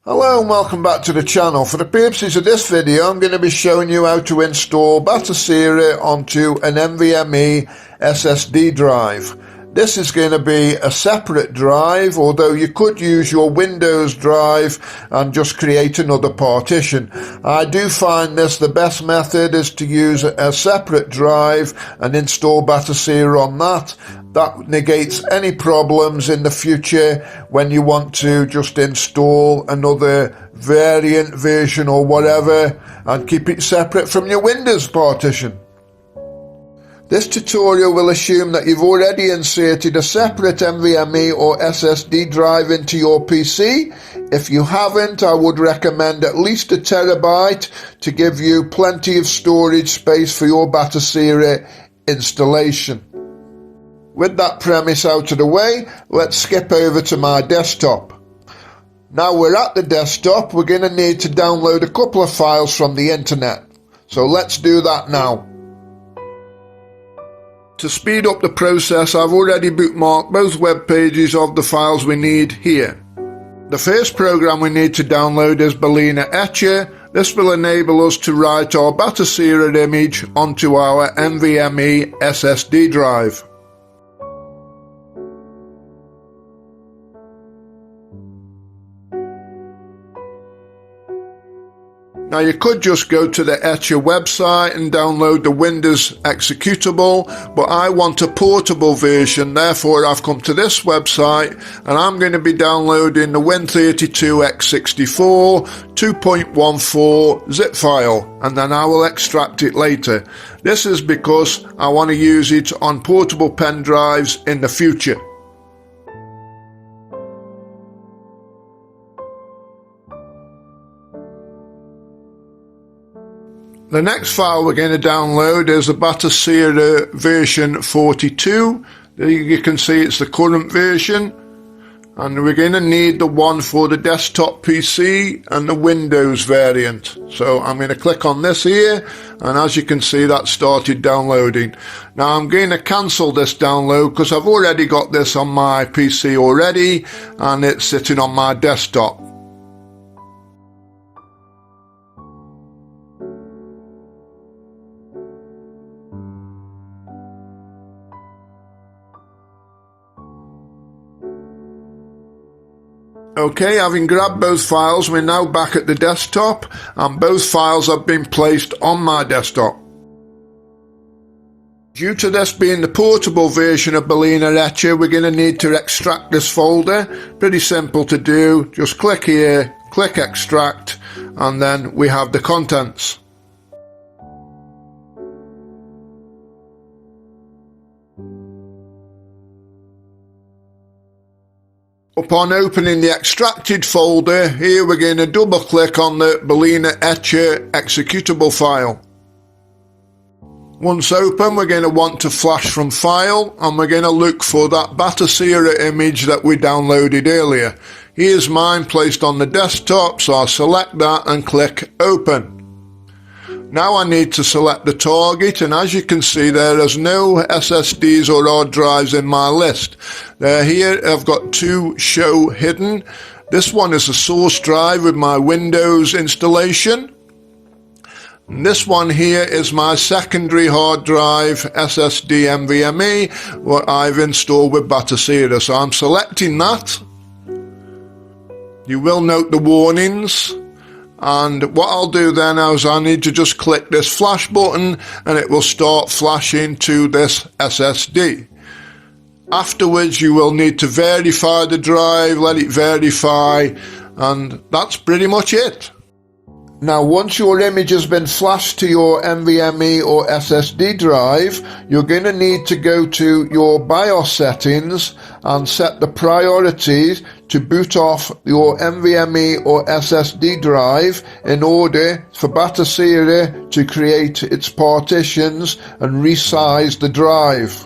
Hello and welcome back to the channel. For the purposes of this video, I'm going to be showing you how to install Batocera onto an NVMe SSD drive. This is going to be a separate drive, although you could use your Windows drive and just create another partition. I do find this the best method is to use a separate drive and install Batocera on that. That negates any problems in the future when you want to just install another variant version or whatever and keep it separate from your Windows partition. This tutorial will assume that you've already inserted a separate NVMe or SSD drive into your PC. If you haven't, I would recommend at least 1 terabyte to give you plenty of storage space for your Batocera installation. With that premise out of the way, let's skip over to my desktop. Now we're at the desktop, we're going to need to download a couple of files from the internet. So let's do that now. To speed up the process, I've already bookmarked both web pages of the files we need here. The first program we need to download is Balena Etcher. This will enable us to write our Batocera image onto our NVMe SSD drive. Now you could just go to the Etcher website and download the Windows executable, but I want a portable version, therefore I've come to this website and I'm going to be downloading the Win32x64 2.14 zip file, and then I will extract it later. This is because I want to use it on portable pen drives in the future. The next file we're going to download is the Batocera version 42. There you can see it's the current version, and we're going to need the one for the desktop PC and the Windows variant. So I'm going to click on this here, and as you can see that started downloading. Now I'm going to cancel this download because I've already got this on my PC already and it's sitting on my desktop. Okay, having grabbed both files, we're now back at the desktop and both files have been placed on my desktop. Due to this being the portable version of Balena Etcher, we're going to need to extract this folder. Pretty simple to do, just click here, click extract, and then we have the contents. Upon opening the extracted folder, here we're going to double click on the Balena Etcher executable file. Once open, we're going to want to flash from file and we're going to look for that Batocera image that we downloaded earlier. Here's mine placed on the desktop, so I'll select that and click open. Now I need to select the target, and as you can see there is no SSDs or hard drives in my list. Here I've got two show hidden. This one is a source drive with my Windows installation. And this one here is my secondary hard drive SSD NVMe, what I've installed with Batocera. So I'm selecting that. You will note the warnings. And what I'll do then is I need to just click this flash button and it will start flashing to this SSD. Afterwards you will need to verify the drive, let it verify, and that's pretty much it. Now once your image has been flashed to your NVMe or SSD drive, you're going to need to go to your BIOS settings and set the priorities to boot off your NVMe or SSD drive in order for Batocera to create its partitions and resize the drive.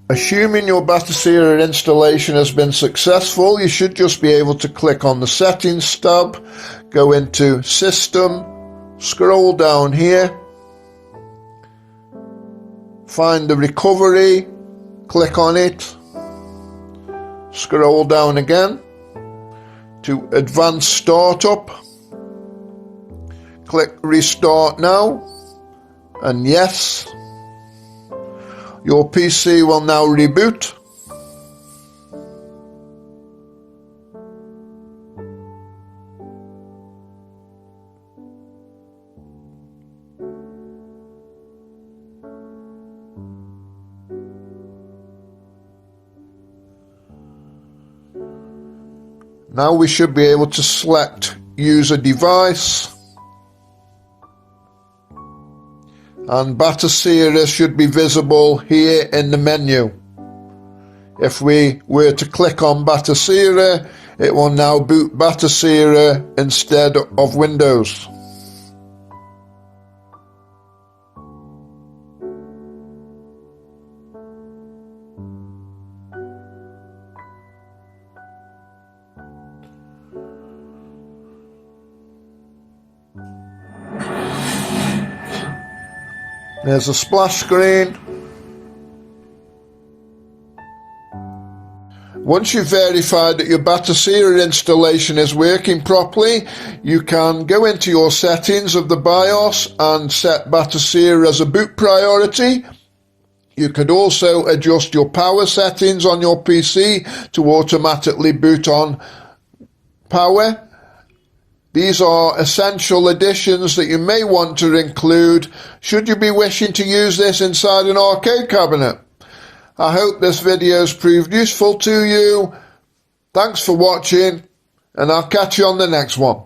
Assuming your Batocera installation has been successful, you should just be able to click on the Settings tab, go into System, scroll down here, find the recovery, click on it, scroll down again to Advanced Startup, click Restart Now, and yes, your PC will now reboot. Now we should be able to select Use a Device, and Batocera should be visible here in the menu. If we were to click on Batocera, it will now boot Batocera instead of Windows. There's a splash screen. Once you've verified that your Batocera installation is working properly, you can go into your settings of the BIOS and set Batocera as a boot priority. You could also adjust your power settings on your PC to automatically boot on power. These are essential additions that you may want to include should you be wishing to use this inside an arcade cabinet. I hope this video has proved useful to you. Thanks for watching, and I'll catch you on the next one.